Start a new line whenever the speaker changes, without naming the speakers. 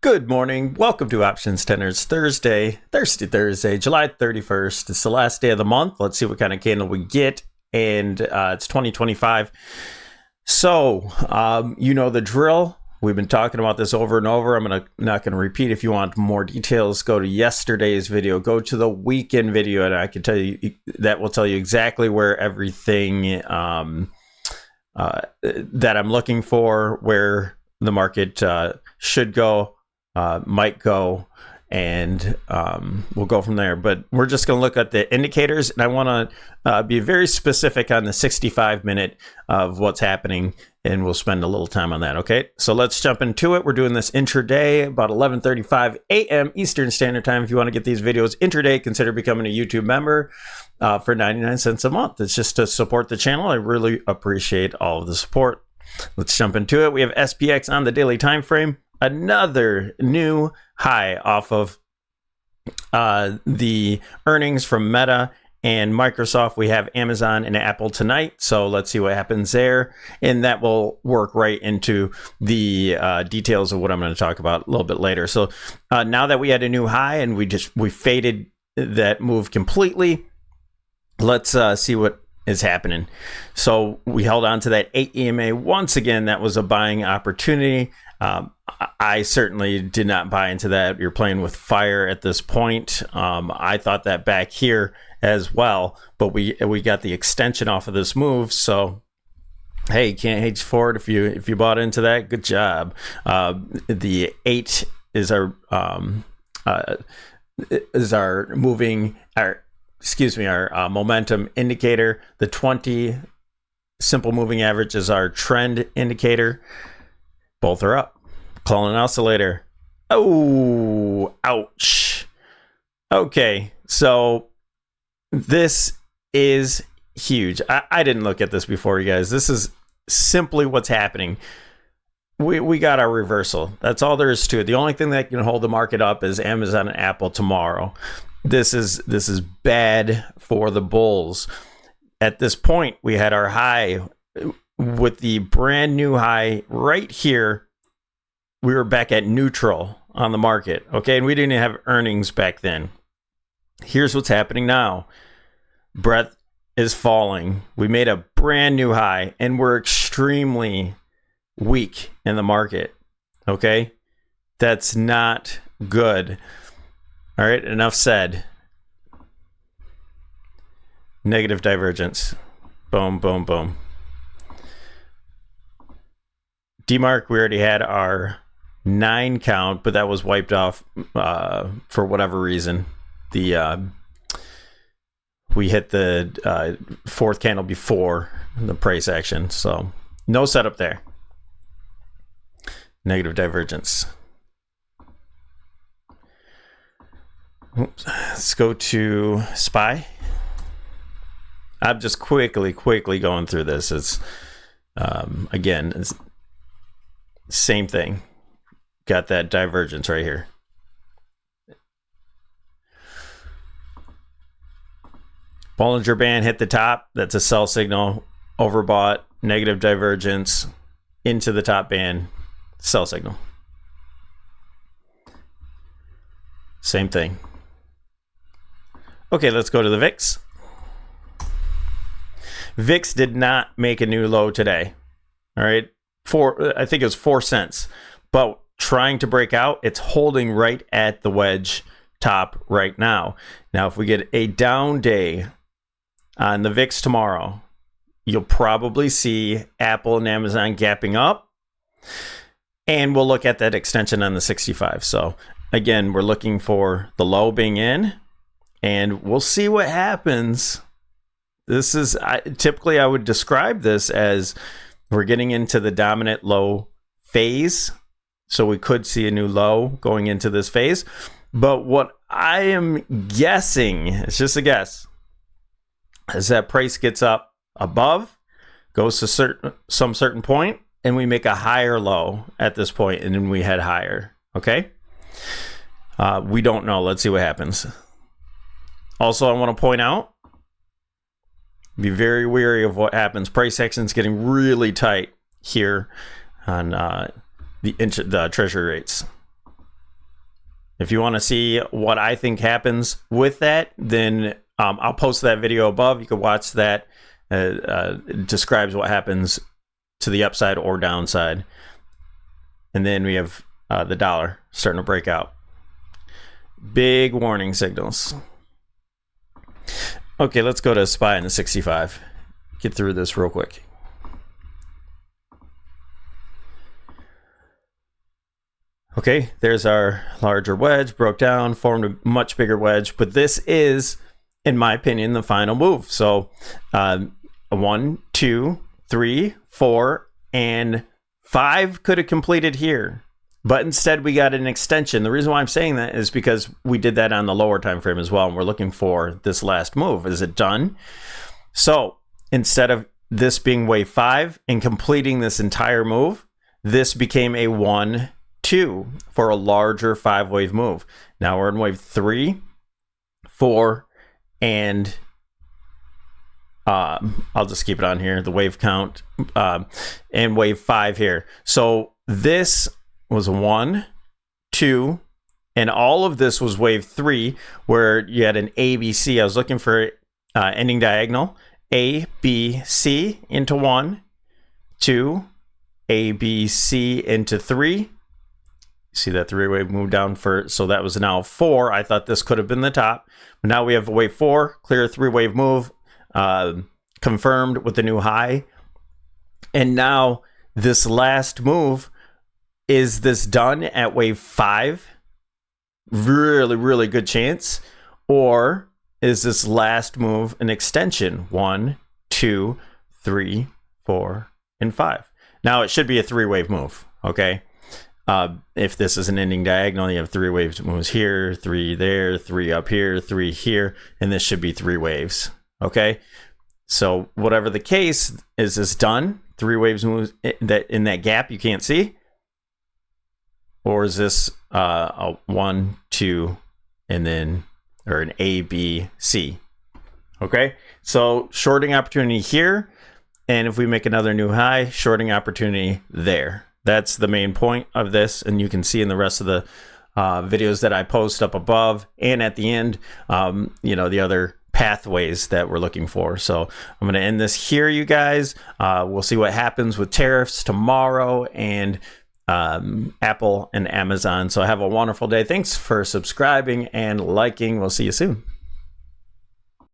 Good morning. Welcome to OptionsTender's Thursday, July 31st. It's the last day of the month. Let's see what kind of candle we get. And it's 2025. So, you know the drill. We've been talking about this over and over. I'm not going to repeat. If you want more details, go to yesterday's video. Go to the weekend video, and I can tell you that will tell you exactly where everything that I'm looking for, where the market should go, might go, and we'll go from there. But we're just going to look at the indicators, and I want to be very specific on the 65-minute of what's happening, and we'll spend a little time on that. Okay, so let's jump into it. We're doing this intraday about 11:35 a.m. Eastern Standard Time. If you want to get these videos intraday, consider becoming a YouTube member for 99 cents a month. It's just to support the channel. I really appreciate all of the support. Let's jump into it. We have SPX on the daily time frame. Another new high off of the earnings from Meta and Microsoft. We have Amazon and Apple tonight, so let's see what happens there, and that will work right into the details of what I'm going to talk about a little bit later. So now that we had a new high and we faded that move completely, let's see what is happening. So we held on to that 8 EMA once again. That was a buying opportunity. I certainly did not buy into that. You're playing with fire at this point. I thought that back here as well, but we got the extension off of this move. So hey, you can't hate forward if you bought into that. Good job. The 8 is our momentum indicator. The 20 simple moving average is our trend indicator. Both are up. Calling an oscillator. Oh, ouch. Okay, so this is huge. I didn't look at this before, you guys. This is simply what's happening. We got our reversal. That's all there is to it. The only thing that can hold the market up is Amazon and Apple tomorrow. This is bad for the bulls. At this point, we had our high with the brand new high right here. We were back at neutral on the market, okay? And we didn't have earnings back then. Here's what's happening now. Breadth is falling. We made a brand new high, and we're extremely weak in the market, okay? That's not good. All right, enough said. Negative divergence. Boom, boom, boom. DMARC, we already had our 9 count, but that was wiped off for whatever reason. We hit the fourth candle before the price action, so no setup there. Negative divergence. Oops. Let's go to SPY. I'm just quickly going through this. It's again, it's same thing. Got that divergence right here. Bollinger Band hit the top. That's a sell signal. Overbought. Negative divergence into the top band. Sell signal. Same thing. Okay, let's go to the VIX. VIX did not make a new low today. All right. I think it was 4 cents. But trying to break out, it's holding right at the wedge top right now. Now, if we get a down day on the VIX tomorrow, you'll probably see Apple and Amazon gapping up. And we'll look at that extension on the 65. So again, we're looking for the low being in, and we'll see what happens. This is typically I would describe this as we're getting into the dominant low phase. So we could see a new low going into this phase. But what I am guessing, it's just a guess, is that price gets up above, goes to some certain point, and we make a higher low at this point, and then we head higher. Okay? We don't know. Let's see what happens. Also, I want to point out, be very wary of what happens. Price action is getting really tight here on the Treasury rates. If you want to see what I think happens with that, then I'll post that video above. You can watch that. It describes what happens to the upside or downside. And then we have the dollar starting to break out. Big warning signals. Okay, let's go to SPY in the 65. Get through this real quick. Okay, there's our larger wedge, broke down, formed a much bigger wedge, but this is, in my opinion, the final move. So 1, 2, 3, 4, and 5 could have completed here, but instead we got an extension. The reason why I'm saying that is because we did that on the lower time frame as well, and we're looking for this last move. Is it done? So instead of this being wave 5 and completing this entire move, this became a 1, 2 for a larger 5-wave move. Now we're in wave 3, 4, and I'll just keep it on here, the wave count, and wave 5 here. So this was 1, 2, and all of this was wave 3, where you had an ABC. I was looking for ending diagonal, A, B, C into 1, 2, A, B, C into 3. See that 3-wave move down for, so that was now 4. I thought this could have been the top, but now we have a wave 4, clear 3-wave move, confirmed with the new high. And now this last move, is this done at wave 5? Really, really good chance. Or is this last move an extension? 1, 2, 3, 4, and 5. Now it should be a 3-wave move, okay? If this is an ending diagonal, you have 3 waves moves here, 3 there, 3 up here, 3 here, and this should be 3 waves. Okay, so whatever the case, is this done? 3 waves moves that in that gap you can't see, or is this a 1, 2, and then or an A, B, C? Okay, so shorting opportunity here, and if we make another new high, shorting opportunity there. That's the main point of this, and you can see in the rest of the videos that I post up above and at the end, you know, the other pathways that we're looking for. So I'm going to end this here, you guys. We'll see what happens with tariffs tomorrow and Apple and Amazon. So have a wonderful day. Thanks for subscribing and liking. We'll see you soon.